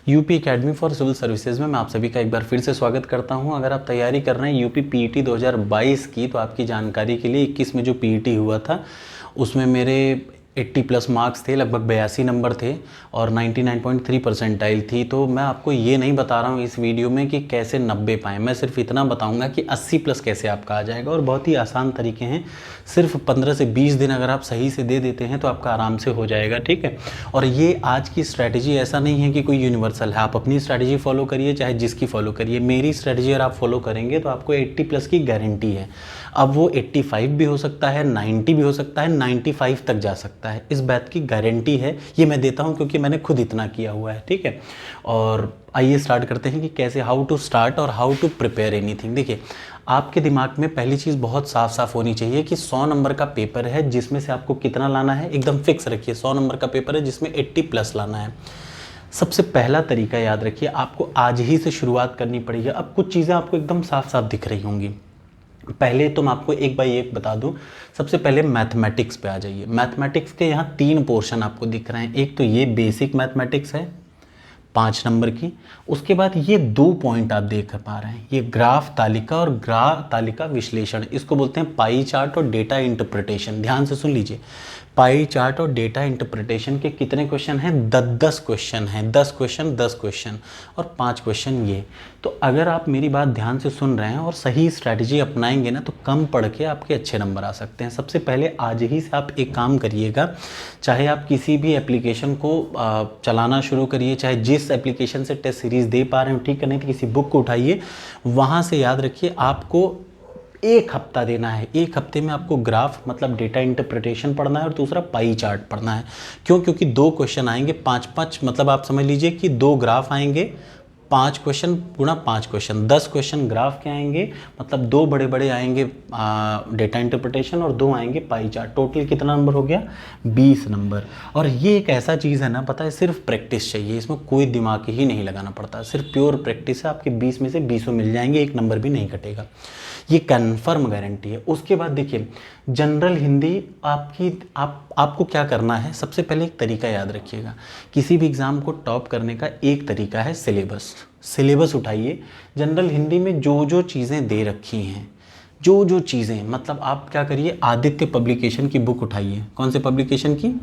UP academy for civil services में मैं आप सभी का एक बार फिर से स्वागत करता हूं। अगर आप तैयारी कर रहे हैं यूपी पीईटी 2022 की, तो आपकी जानकारी के लिए 21 में जो पीईटी हुआ था उसमें मेरे 80 प्लस मार्क्स थे, लगभग 82 नंबर थे और 99.3 परसेंटाइल थी। तो मैं आपको ये नहीं बता रहा हूँ इस वीडियो में कि कैसे 90 पाएँ, मैं सिर्फ इतना बताऊँगा कि 80 प्लस कैसे आपका आ जाएगा। और बहुत ही आसान तरीके हैं, सिर्फ 15 से 20 दिन अगर आप सही से दे देते हैं तो आपका आराम से हो जाएगा, ठीक है। और ये आज की स्ट्रैटेजी ऐसा नहीं है कि कोई यूनिवर्सल है, आप अपनी स्ट्रैटेजी फॉलो करिए चाहे जिसकी फॉलो करिए। मेरी स्ट्रैटेजी अगर आप फॉलो करेंगे तो आपको 80 प्लस की गारंटी है। अब वो 85 भी हो सकता है, 90 भी हो सकता है, 95 तक जा सकता है, इस बात की गारंटी है। ये मैं देता हूँ क्योंकि मैंने खुद इतना किया हुआ है, ठीक है। और आइए स्टार्ट करते हैं कि कैसे, हाउ टू स्टार्ट और हाउ टू प्रिपेयर एनीथिंग। देखिए, आपके दिमाग में पहली चीज़ बहुत साफ साफ होनी चाहिए कि 100 नंबर का पेपर है जिसमें से आपको कितना लाना है, एकदम फिक्स रखिए। 100 नंबर का पेपर है जिसमें 80 प्लस लाना है। सबसे पहला तरीका याद रखिए, आपको आज ही से शुरुआत करनी पड़ेगी। अब कुछ चीज़ें आपको एकदम साफ साफ दिख रही होंगी। पहले तो मैं आपको एक बाय एक बता दूं। सबसे पहले मैथमेटिक्स पे आ जाइए। मैथमेटिक्स के यहाँ 3 पोर्शन आपको दिख रहे हैं। एक तो ये बेसिक मैथमेटिक्स है 5 नंबर की। उसके बाद ये 2 पॉइंट आप देख पा रहे हैं, ये ग्राफ तालिका और ग्राफ तालिका विश्लेषण, इसको बोलते हैं पाई चार्ट और डेटा इंटरप्रिटेशन। ध्यान से सुन लीजिए, पाई चार्ट और डेटा इंटरप्रिटेशन के कितने क्वेश्चन हैं? 10 क्वेश्चन हैं। 10 क्वेश्चन और 5 क्वेश्चन ये। तो अगर आप मेरी बात ध्यान से सुन रहे हैं और सही स्ट्रैटेजी अपनाएंगे ना, तो कम पढ़ के आपके अच्छे नंबर आ सकते हैं। सबसे पहले आज ही से आप एक काम करिएगा, चाहे आप किसी भी एप्लीकेशन को चलाना शुरू करिए, चाहे जिस एप्लीकेशन से टेस्ट सीरीज़ दे पा रहे हो, ठीक है, नहीं तो किसी बुक को उठाइए, वहाँ से याद रखिए आपको 1 हफ्ता देना है। 1 हफ्ते में आपको ग्राफ मतलब डेटा इंटरप्रिटेशन पढ़ना है और दूसरा पाई चार्ट पढ़ना है। क्यों? क्योंकि 2 क्वेश्चन आएंगे, 5-5, मतलब आप समझ लीजिए कि 2 ग्राफ आएंगे, 5 क्वेश्चन गुणा 5 क्वेश्चन, 10 क्वेश्चन ग्राफ के आएंगे, मतलब 2 बड़े बड़े आएंगे डेटा इंटरप्रिटेशन और 2 आएंगे पाई चार्ट। टोटल कितना नंबर हो गया? 20 नंबर। और ये एक ऐसा चीज़ है ना, पता है, सिर्फ प्रैक्टिस चाहिए, इसमें कोई दिमाग ही नहीं लगाना पड़ता, सिर्फ प्योर प्रैक्टिस है। आपके 20 में से 20 मिल जाएंगे, 1 नंबर भी नहीं कटेगा, ये कन्फर्म गारंटी है। उसके बाद देखिए, जनरल हिंदी आपको क्या करना है, सबसे पहले एक तरीका याद रखिएगा। किसी भी एग्ज़ाम को टॉप करने का एक तरीका है सिलेबस उठाइए। जनरल हिंदी में जो जो चीज़ें दे रखी हैं, जो चीज़ें, मतलब आप क्या करिए, आदित्य पब्लिकेशन की बुक उठाइए। कौन से पब्लिकेशन की?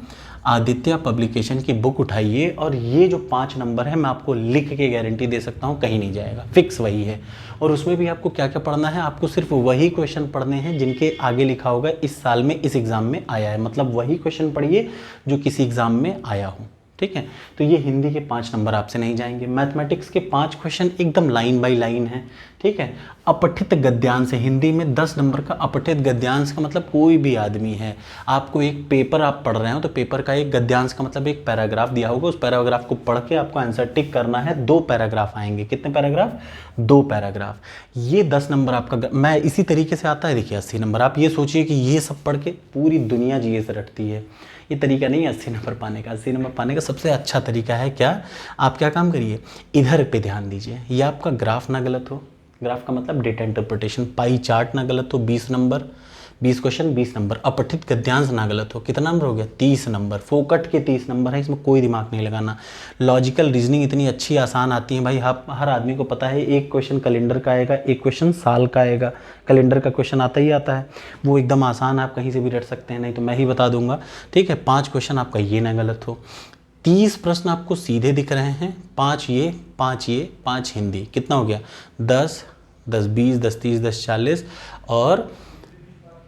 आदित्य पब्लिकेशन की बुक उठाइए। और ये जो 5 नंबर है, मैं आपको लिख के गारंटी दे सकता हूँ कहीं नहीं जाएगा, फिक्स वही है। और उसमें भी आपको क्या क्या पढ़ना है, आपको सिर्फ वही क्वेश्चन पढ़ने हैं जिनके आगे लिखा होगा इस साल में इस एग्ज़ाम में आया है, मतलब वही क्वेश्चन पढ़िए जो किसी एग्ज़ाम में आया हो, ठीक है। तो ये हिंदी के 5 नंबर आपसे नहीं जाएंगे। मैथमेटिक्स के 5 क्वेश्चन एकदम लाइन बाय लाइन है, ठीक है। अपठित गद्यांश है हिंदी में 10 नंबर का। अपठित गद्यांश का मतलब कोई भी आदमी है, आपको एक पेपर आप पढ़ रहे हो तो पेपर का एक गद्यांश का मतलब एक पैराग्राफ दिया होगा, उस पैराग्राफ को पढ़ के आपको आंसर टिक करना है। 2 पैराग्राफ आएंगे। कितने पैराग्राफ? 2 पैराग्राफ। ये 10 नंबर आपका। मैं इसी तरीके से आता है, देखिए 80 नंबर। आप ये सोचिए कि ये सब पढ़ के पूरी दुनिया जीएस रटती है, ये तरीका नहीं है 80 नंबर पाने का। 80 नंबर पाने का सबसे अच्छा तरीका है क्या? आप क्या काम करिए, इधर पे ध्यान दीजिए। ये आपका ग्राफ ना गलत हो, ग्राफ का मतलब डेटा इंटरप्रिटेशन, पाई चार्ट ना गलत हो, 20 नंबर, 20 क्वेश्चन 20 नंबर। अपठित गद्यांश ना गलत हो, कितना नंबर हो गया? 30 नंबर। फोकट के 30 नंबर है, इसमें कोई दिमाग नहीं लगाना। लॉजिकल रीजनिंग इतनी अच्छी आसान आती है भाई, हर आदमी को पता है। एक क्वेश्चन कैलेंडर का आएगा, एक क्वेश्चन साल का आएगा। कैलेंडर का क्वेश्चन आता ही आता है, वो एकदम आसान है, आप कहीं से भी रट सकते हैं, नहीं तो मैं ही बता दूंगा, ठीक है। 5 क्वेश्चन आपका ये ना गलत हो। 30 प्रश्न आपको सीधे दिख रहे हैं, 5 ये 5 हिंदी, कितना हो गया? 10 10 20 10 30 10 40 और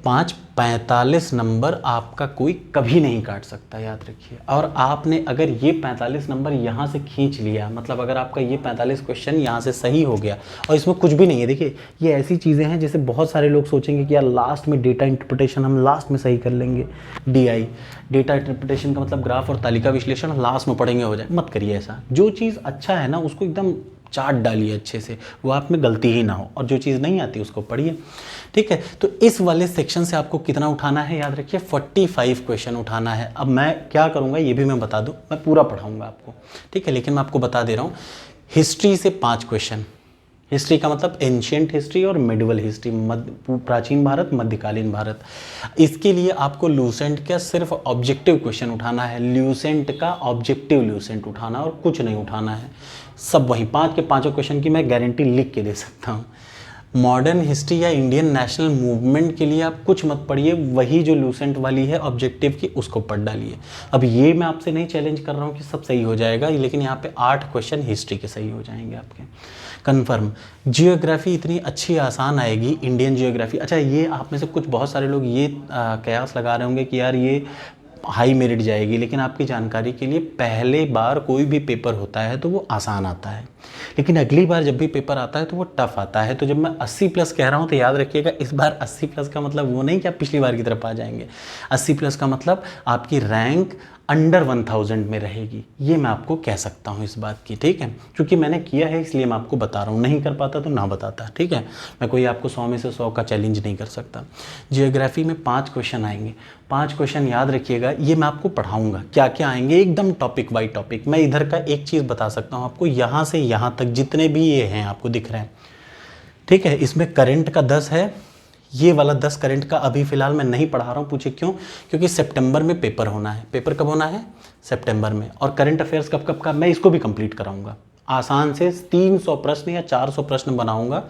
5 45 नंबर आपका कोई कभी नहीं काट सकता, याद रखिए। और आपने अगर ये 45 नंबर यहाँ से खींच लिया, मतलब अगर आपका ये 45 क्वेश्चन यहाँ से सही हो गया, और इसमें कुछ भी नहीं है। देखिए, ये ऐसी चीज़ें हैं जैसे बहुत सारे लोग सोचेंगे कि यार लास्ट में डेटा इंटरप्रिटेशन हम लास्ट में सही कर लेंगे, DI डेटा इंटरप्रिटेशन का मतलब ग्राफ और तालिका विश्लेषण लास्ट में पढ़ेंगे हो जाए। मत करिए ऐसा। जो चीज़ अच्छा है ना उसको एकदम चार्ट डालिए अच्छे से, वो आप में गलती ही ना हो, और जो चीज़ नहीं आती उसको पढ़िए, ठीक है। तो इस वाले सेक्शन से आपको कितना उठाना है, याद रखिए 45 क्वेश्चन उठाना है। अब मैं क्या करूँगा ये भी मैं बता दूँ, मैं पूरा पढ़ाऊँगा आपको, ठीक है, लेकिन मैं आपको बता दे रहा हूँ। हिस्ट्री से 5 क्वेश्चन, हिस्ट्री का मतलब एंशियंट हिस्ट्री और मिडिवल हिस्ट्री, प्राचीन भारत, मध्यकालीन भारत। इसके लिए आपको लूसेंट का सिर्फ ऑब्जेक्टिव क्वेश्चन उठाना है, लूसेंट का ऑब्जेक्टिव लूसेंट उठाना और कुछ नहीं उठाना है, सब वही 5 के 5 क्वेश्चन की मैं गारंटी लिख के दे सकता हूँ। मॉडर्न हिस्ट्री या इंडियन नेशनल मूवमेंट के लिए आप कुछ मत पढ़िए, वही जो लूसेंट वाली है ऑब्जेक्टिव की उसको पढ़ डालिए। अब ये मैं आपसे नहीं चैलेंज कर रहा हूँ कि सब सही हो जाएगा, लेकिन यहाँ पे 8 क्वेश्चन हिस्ट्री के सही हो जाएंगे आपके कन्फर्म। जियोग्राफी इतनी अच्छी आसान आएगी, इंडियन जियोग्राफी। अच्छा, ये आप में से कुछ बहुत सारे लोग ये कयास लगा रहे होंगे कि यार ये हाई मेरिट जाएगी, लेकिन आपकी जानकारी के लिए पहले बार कोई भी पेपर होता है तो वो आसान आता है, लेकिन अगली बार जब भी पेपर आता है तो वो टफ आता है। तो जब मैं 80 प्लस कह रहा हूँ तो याद रखिएगा, इस बार 80 प्लस का मतलब वो नहीं कि आप पिछली बार की तरफ आ जाएंगे। 80 प्लस का मतलब आपकी रैंक अंडर 1000 में रहेगी, ये मैं आपको कह सकता हूँ इस बात की, ठीक है। क्योंकि मैंने किया है इसलिए मैं आपको बता रहा हूँ, नहीं कर पाता तो ना बताता, ठीक है। मैं कोई आपको 100 में से 100 का चैलेंज नहीं कर सकता। जियोग्राफी में 5 क्वेश्चन आएंगे, 5 क्वेश्चन याद रखिएगा, ये मैं आपको पढ़ाऊँगा क्या क्या आएंगे, एकदम टॉपिक बाई टॉपिक। मैं इधर का एक चीज़ बता सकता हूँ आपको, यहाँ से यहाँ तक जितने भी ये हैं आपको दिख रहे हैं, ठीक है। इसमें करंट का 10 है, ये वाला 10 करंट का अभी फ़िलहाल मैं नहीं पढ़ा रहा हूँ। पूछे क्यों? क्योंकि सितंबर में पेपर होना है। पेपर कब होना है? सितंबर में। और करंट अफेयर्स कब कब का, मैं इसको भी कंप्लीट कराऊंगा। आसान से 300 प्रश्न या 400 प्रश्न बनाऊंगा।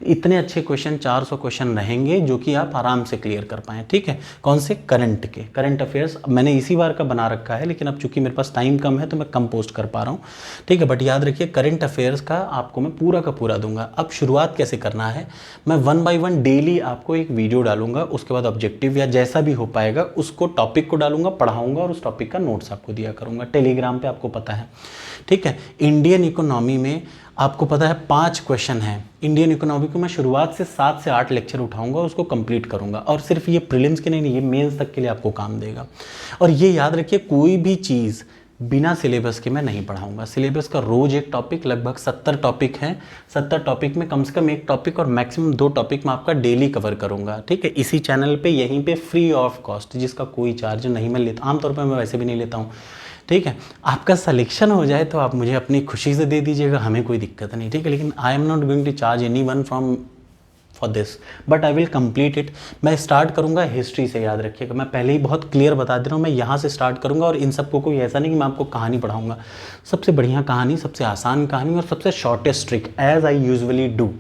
इतने अच्छे क्वेश्चन 400 क्वेश्चन रहेंगे जो कि आप आराम से क्लियर कर पाएँ, ठीक है। कौन से? करंट के, करंट अफेयर्स। मैंने इसी बार का बना रखा है, लेकिन अब चूंकि मेरे पास टाइम कम है तो मैं कम पोस्ट कर पा रहा हूँ, ठीक है। बट याद रखिए, करंट अफेयर्स का आपको मैं पूरा का पूरा दूंगा। अब शुरुआत कैसे करना है, मैं 1 बाय 1 डेली आपको एक वीडियो डालूंगा, उसके बाद ऑब्जेक्टिव या जैसा भी हो पाएगा उसको टॉपिक को डालूंगा, पढ़ाऊंगा और उस टॉपिक का नोट्स आपको दिया करूँगा टेलीग्राम पर, आपको पता है, ठीक है। इंडियन इकोनॉमी में आपको पता है 5 क्वेश्चन हैं। इंडियन इकोनॉमी को मैं शुरुआत से 7 से 8 लेक्चर उठाऊंगा, उसको कंप्लीट करूंगा। और सिर्फ ये प्रीलिम्स के नहीं, ये मेंस तक के लिए आपको काम देगा। और ये याद रखिए, कोई भी चीज़ बिना सिलेबस के मैं नहीं पढ़ाऊंगा। सिलेबस का रोज एक टॉपिक, लगभग 70 टॉपिक हैं। 70 टॉपिक में कम से कम एक टॉपिक और मैक्सिमम 2 टॉपिक मैं आपका डेली कवर करूंगा, ठीक है। इसी चैनल पे, यहीं पे, फ्री ऑफ कॉस्ट, जिसका कोई चार्ज नहीं मैं लेता। आमतौर पर मैं वैसे भी नहीं लेता हूँ, ठीक है। आपका सिलेक्शन हो जाए तो आप मुझे अपनी खुशी से दे दीजिएगा, हमें कोई दिक्कत नहीं, ठीक है। लेकिन I am not going to charge any one from for this, but I will complete it. मैं स्टार्ट करूंगा हिस्ट्री से, याद रखिएगा। मैं पहले ही बहुत क्लियर बता दे रहा हूँ, मैं यहाँ से स्टार्ट करूंगा। और इन सबको कोई ऐसा नहीं कि मैं आपको कहानी पढ़ाऊंगा, सबसे बढ़िया कहानी, सबसे आसान कहानी और सबसे shortest trick, as I usually do,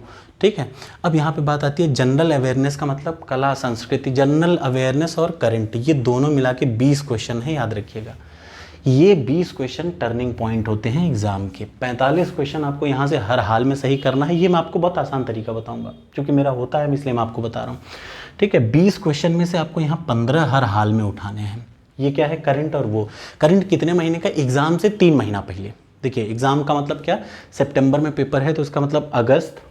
ठीक है। अब यहाँ पे बात आती है जनरल अवेयरनेस का मतलब कला संस्कृति। जनरल अवेयरनेस और करंट, ये दोनों मिला के 20 क्वेश्चन है, याद रखिएगा। ये 20 क्वेश्चन टर्निंग पॉइंट होते हैं एग्जाम के। 45 क्वेश्चन आपको यहाँ से हर हाल में सही करना है। ये मैं आपको बहुत आसान तरीका बताऊंगा, क्योंकि मेरा होता है इसलिए मैं आपको बता रहा हूँ, ठीक है। 20 क्वेश्चन में से आपको यहाँ 15 हर हाल में उठाने हैं। ये क्या है? करंट। और वो करंट कितने महीने का? एग्जाम से 3 महीना पहले। देखिए, एग्जाम का मतलब क्या, सितंबर में पेपर है तो उसका मतलब अगस्त,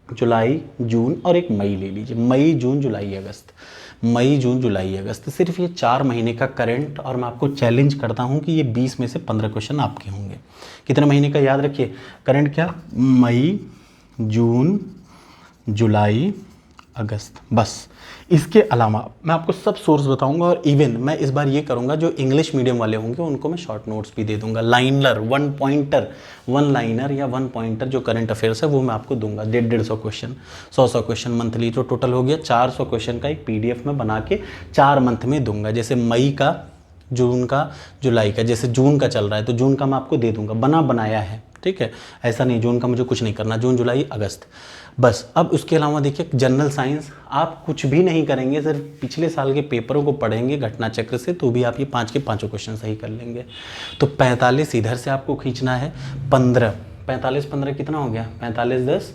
जुलाई, जून और एक मई ले लीजिए। मई, जून, जुलाई, अगस्त, मई, जून, जुलाई, अगस्त, सिर्फ ये 4 महीने का करंट। और मैं आपको चैलेंज करता हूँ कि ये 20 में से 15 क्वेश्चन आपके होंगे। कितने महीने का? याद रखिए, करंट क्या, मई, जून, जुलाई, अगस्त, बस। इसके अलावा मैं आपको सब सोर्स बताऊंगा। और इवन मैं इस बार ये करूंगा, जो इंग्लिश मीडियम वाले होंगे उनको मैं शॉर्ट नोट्स भी दे दूंगा। लाइनर, 1 पॉइंटर, 1 लाइनर या 1 पॉइंटर जो करंट अफेयर्स है वो मैं आपको दूंगा। 150 क्वेश्चन, 100 क्वेश्चन मंथली, तो टोटल हो गया 400 क्वेश्चन का एक PDF में बना के 4 मंथ में दूंगा। जैसे मई का, जून का, जुलाई का, जैसे जून का चल रहा है तो जून का मैं आपको दे दूंगा, बना बनाया है, ठीक है। ऐसा नहीं जून का मुझे कुछ नहीं करना, जून, जुलाई, अगस्त, बस। अब उसके अलावा देखिए, जनरल साइंस आप कुछ भी नहीं करेंगे, सिर्फ पिछले साल के पेपरों को पढ़ेंगे घटना चक्र से, तो भी आप ये 5 के 5 क्वेश्चन सही कर लेंगे। तो 45 इधर से आपको खींचना है, 15, 45, 15 कितना हो गया? 45, 10,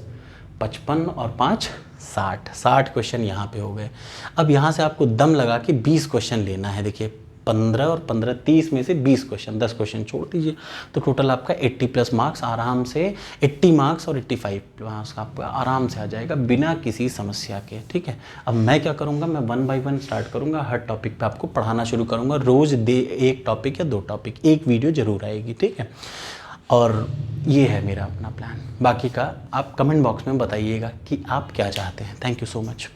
55 और 5, 60, 60 क्वेश्चन यहाँ पे हो गए। अब यहाँ से आपको दम लगा के 20 क्वेश्चन लेना है। देखिए, 15 और 15, 30 में से 20 क्वेश्चन, 10 क्वेश्चन छोड़ दीजिए, तो टोटल आपका 80 प्लस मार्क्स आराम से, 80 मार्क्स और 85 मार्क्स आपका आराम से आ जाएगा बिना किसी समस्या के, ठीक है। अब मैं क्या करूँगा, मैं 1 बाय 1 स्टार्ट करूँगा, हर टॉपिक पे आपको पढ़ाना शुरू करूँगा। रोज़ एक टॉपिक या 2 टॉपिक, एक वीडियो जरूर आएगी, ठीक है। और ये है मेरा अपना प्लान। बाकी का आप कमेंट बॉक्स में बताइएगा कि आप क्या चाहते हैं। Thank you so much.